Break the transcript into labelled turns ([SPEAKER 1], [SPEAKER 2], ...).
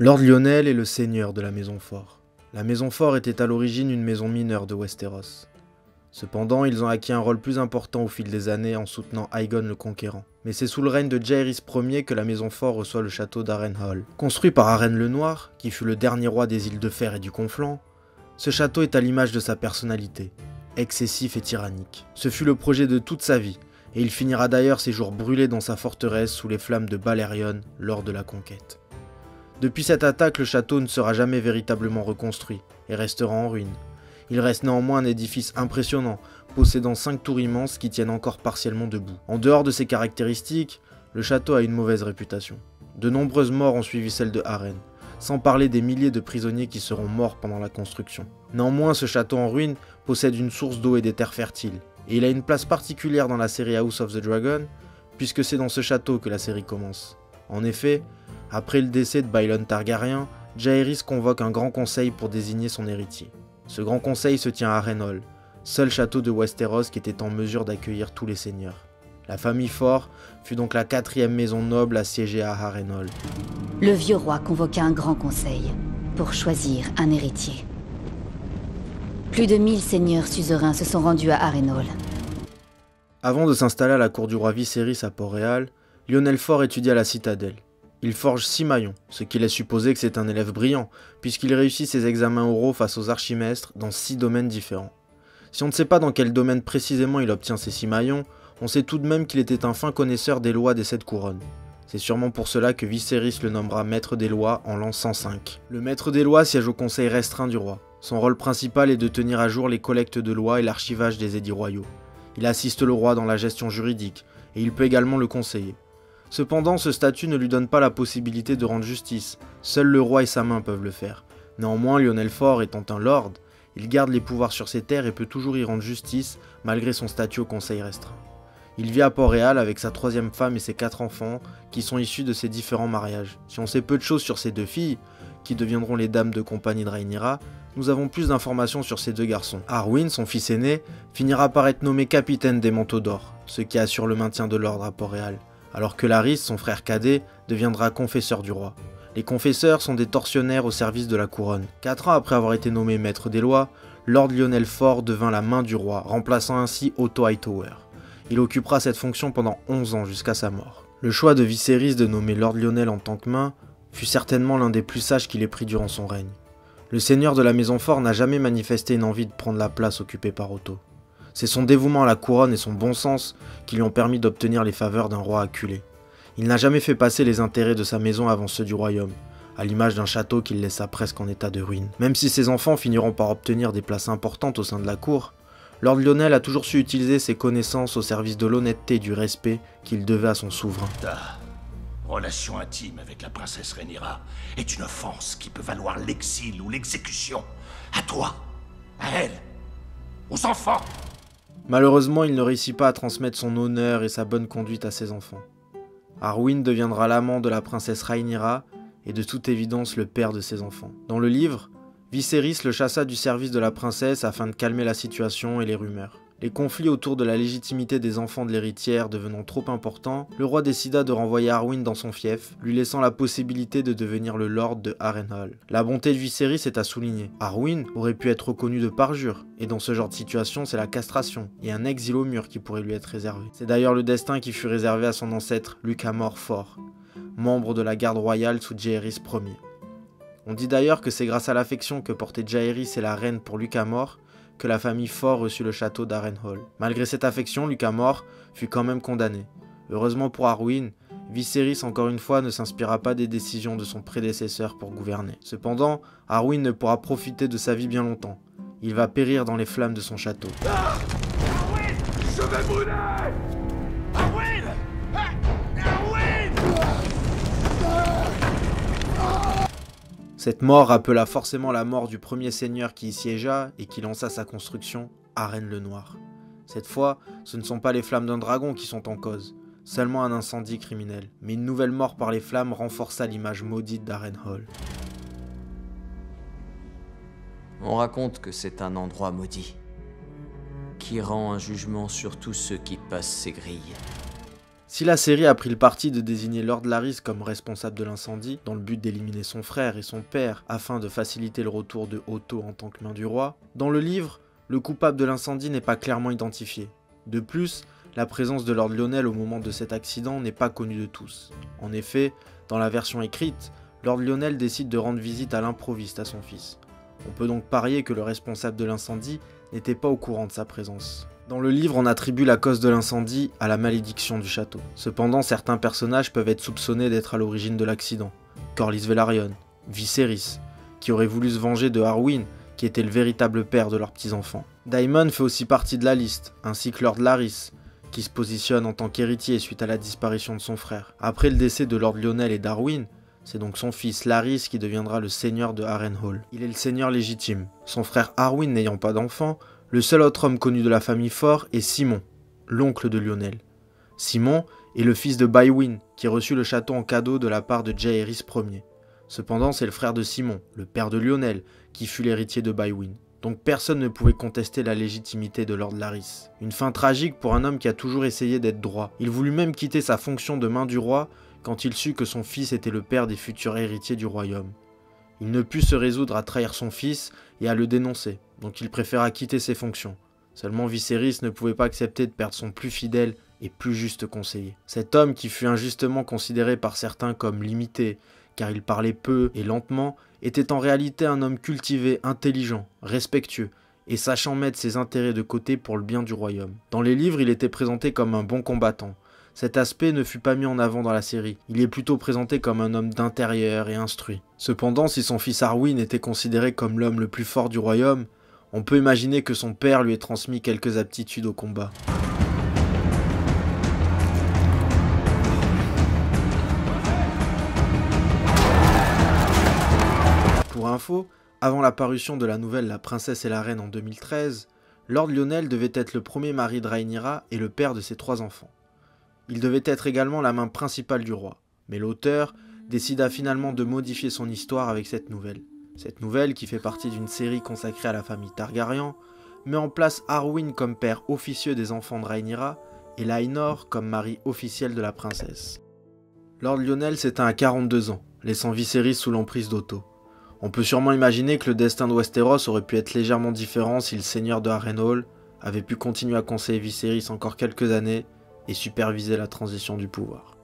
[SPEAKER 1] Lord Lionel est le seigneur de la Maison Fort. La Maison Fort était à l'origine une maison mineure de Westeros. Cependant, ils ont acquis un rôle plus important au fil des années en soutenant Aegon le Conquérant. Mais c'est sous le règne de Jaehaerys Ier que la Maison Fort reçoit le château d'Harrenhal. Construit par Arène le Noir, qui fut le dernier roi des îles de Fer et du Conflant, ce château est à l'image de sa personnalité, excessif et tyrannique. Ce fut le projet de toute sa vie, et il finira d'ailleurs ses jours brûlés dans sa forteresse sous les flammes de Balerion lors de la conquête. Depuis cette attaque, le château ne sera jamais véritablement reconstruit, et restera en ruine. Il reste néanmoins un édifice impressionnant, possédant 5 tours immenses qui tiennent encore partiellement debout. En dehors de ces caractéristiques, le château a une mauvaise réputation. De nombreuses morts ont suivi celle de Arryn, sans parler des milliers de prisonniers qui seront morts pendant la construction. Néanmoins, ce château en ruine possède une source d'eau et des terres fertiles, et il a une place particulière dans la série House of the Dragon, puisque c'est dans ce château que la série commence. En effet, après le décès de Baelon Targaryen, Jaehaerys convoque un grand conseil pour désigner son héritier. Ce grand conseil se tient à Harrenhal, seul château de Westeros qui était en mesure d'accueillir tous les seigneurs. La famille Fort fut donc la 4e maison noble à siéger à Harrenhal.
[SPEAKER 2] Le vieux roi convoqua un grand conseil pour choisir un héritier. Plus de 1000 seigneurs suzerains se sont rendus à Harrenhal.
[SPEAKER 1] Avant de s'installer à la cour du roi Viserys à Port-Réal, Lyonel Fort étudie à la citadelle. Il forge 6 maillons, ce qui laisse supposer que c'est un élève brillant, puisqu'il réussit ses examens oraux face aux archimestres dans 6 domaines différents. Si on ne sait pas dans quel domaine précisément il obtient ces 6 maillons, on sait tout de même qu'il était un fin connaisseur des lois des 7 couronnes. C'est sûrement pour cela que Viserys le nommera maître des lois en l'an 105. Le maître des lois siège au conseil restreint du roi. Son rôle principal est de tenir à jour les collectes de lois et l'archivage des édits royaux. Il assiste le roi dans la gestion juridique, et il peut également le conseiller. Cependant, ce statut ne lui donne pas la possibilité de rendre justice, seul le roi et sa main peuvent le faire. Néanmoins, Lyonel Fort étant un lord, il garde les pouvoirs sur ses terres et peut toujours y rendre justice malgré son statut au conseil restreint. Il vit à Port-Réal avec sa 3e femme et ses 4 enfants qui sont issus de ses différents mariages. Si on sait peu de choses sur ses 2 filles, qui deviendront les dames de compagnie de Rhaenyra, nous avons plus d'informations sur ses 2 garçons. Arwyn, son fils aîné, finira par être nommé capitaine des Manteaux d'Or, ce qui assure le maintien de l'ordre à Port-Réal, alors que Larys, son frère cadet, deviendra confesseur du roi. Les confesseurs sont des tortionnaires au service de la couronne. 4 ans après avoir été nommé maître des lois, Lord Lyonel Fort devint la main du roi, remplaçant ainsi Otto Hightower. Il occupera cette fonction pendant 11 ans jusqu'à sa mort. Le choix de Viserys de nommer Lord Lyonel en tant que main fut certainement l'un des plus sages qu'il ait pris durant son règne. Le seigneur de la Maison Fort n'a jamais manifesté une envie de prendre la place occupée par Otto. C'est son dévouement à la couronne et son bon sens qui lui ont permis d'obtenir les faveurs d'un roi acculé. Il n'a jamais fait passer les intérêts de sa maison avant ceux du royaume, à l'image d'un château qu'il laissa presque en état de ruine. Même si ses enfants finiront par obtenir des places importantes au sein de la cour, Lord Lyonel a toujours su utiliser ses connaissances au service de l'honnêteté et du respect qu'il devait à son souverain.
[SPEAKER 3] Ta relation intime avec la princesse Rhaenyra est une offense qui peut valoir l'exil ou l'exécution. À toi, à elle, aux enfants.
[SPEAKER 1] Malheureusement, il ne réussit pas à transmettre son honneur et sa bonne conduite à ses enfants. Arwyn deviendra l'amant de la princesse Rhaenyra et de toute évidence le père de ses enfants. Dans le livre, Viserys le chassa du service de la princesse afin de calmer la situation et les rumeurs. Les conflits autour de la légitimité des enfants de l'héritière devenant trop importants, le roi décida de renvoyer Arwyn dans son fief, lui laissant la possibilité de devenir le lord de Harrenhal. La bonté de Viserys est à souligner. Arwyn aurait pu être reconnu de parjure, et dans ce genre de situation, c'est la castration et un exil au mur qui pourrait lui être réservé. C'est d'ailleurs le destin qui fut réservé à son ancêtre Lucamor Fort, membre de la garde royale sous Jaehaerys Ier. On dit d'ailleurs que c'est grâce à l'affection que portaient Jaehaerys et la reine pour Lucamor que la famille Fort reçut le château d'Harrenhal. Malgré cette affection, Lucamor fut quand même condamné. Heureusement pour Arwyn, Viserys encore une fois ne s'inspira pas des décisions de son prédécesseur pour gouverner. Cependant, Arwyn ne pourra profiter de sa vie bien longtemps. Il va périr dans les flammes de son château.
[SPEAKER 3] Arwyn, je vais brûler. Arwyn, Arwyn.
[SPEAKER 1] Cette mort rappela forcément la mort du premier seigneur qui y siégea et qui lança sa construction, Arène le Noir. Cette fois, ce ne sont pas les flammes d'un dragon qui sont en cause, seulement un incendie criminel. Mais une nouvelle mort par les flammes renforça l'image maudite d'Harrenhal.
[SPEAKER 4] On raconte que c'est un endroit maudit, qui rend un jugement sur tous ceux qui passent ses grilles.
[SPEAKER 1] Si la série a pris le parti de désigner Lord Larys comme responsable de l'incendie, dans le but d'éliminer son frère et son père afin de faciliter le retour de Otto en tant que main du roi, dans le livre, le coupable de l'incendie n'est pas clairement identifié. De plus, la présence de Lord Lionel au moment de cet accident n'est pas connue de tous. En effet, dans la version écrite, Lord Lionel décide de rendre visite à l'improviste à son fils. On peut donc parier que le responsable de l'incendie n'était pas au courant de sa présence. Dans le livre, on attribue la cause de l'incendie à la malédiction du château. Cependant, certains personnages peuvent être soupçonnés d'être à l'origine de l'accident. Corlys Velaryon, Viserys, qui aurait voulu se venger de Harwin, qui était le véritable père de leurs petits-enfants. Daemon fait aussi partie de la liste, ainsi que Lord Larys, qui se positionne en tant qu'héritier suite à la disparition de son frère. Après le décès de Lord Lionel et d'Arwyn, c'est donc son fils Larys qui deviendra le seigneur de Harrenhal. Il est le seigneur légitime. Son frère Arwyn n'ayant pas d'enfant, le seul autre homme connu de la famille fort est Simon, l'oncle de Lionel. Simon est le fils de Bywin, qui reçut le château en cadeau de la part de Jaehaerys Ier. Cependant, c'est le frère de Simon, le père de Lionel, qui fut l'héritier de Bywin. Donc personne ne pouvait contester la légitimité de Lord Larys. Une fin tragique pour un homme qui a toujours essayé d'être droit. Il voulut même quitter sa fonction de main du roi quand il sut que son fils était le père des futurs héritiers du royaume. Il ne put se résoudre à trahir son fils et à le dénoncer, donc il préféra quitter ses fonctions. Seulement Viserys ne pouvait pas accepter de perdre son plus fidèle et plus juste conseiller. Cet homme qui fut injustement considéré par certains comme limité, car il parlait peu et lentement, était en réalité un homme cultivé, intelligent, respectueux, et sachant mettre ses intérêts de côté pour le bien du royaume. Dans les livres, il était présenté comme un bon combattant. Cet aspect ne fut pas mis en avant dans la série, il est plutôt présenté comme un homme d'intérieur et instruit. Cependant, si son fils Arwyn était considéré comme l'homme le plus fort du royaume, on peut imaginer que son père lui ait transmis quelques aptitudes au combat. Pour info, avant la parution de la nouvelle La Princesse et la Reine en 2013, Lord Lionel devait être le premier mari de Rhaenyra et le père de ses 3 enfants. Il devait être également la main principale du roi, mais l'auteur décida finalement de modifier son histoire avec cette nouvelle. Cette nouvelle, qui fait partie d'une série consacrée à la famille Targaryen, met en place Arwyn comme père officieux des enfants de Rhaenyra et Laenor comme mari officiel de la princesse. Lord Lionel s'éteint à 42 ans, laissant Viserys sous l'emprise d'Otto. On peut sûrement imaginer que le destin de Westeros aurait pu être légèrement différent si le seigneur de Harrenhal avait pu continuer à conseiller Viserys encore quelques années et superviser la transition du pouvoir.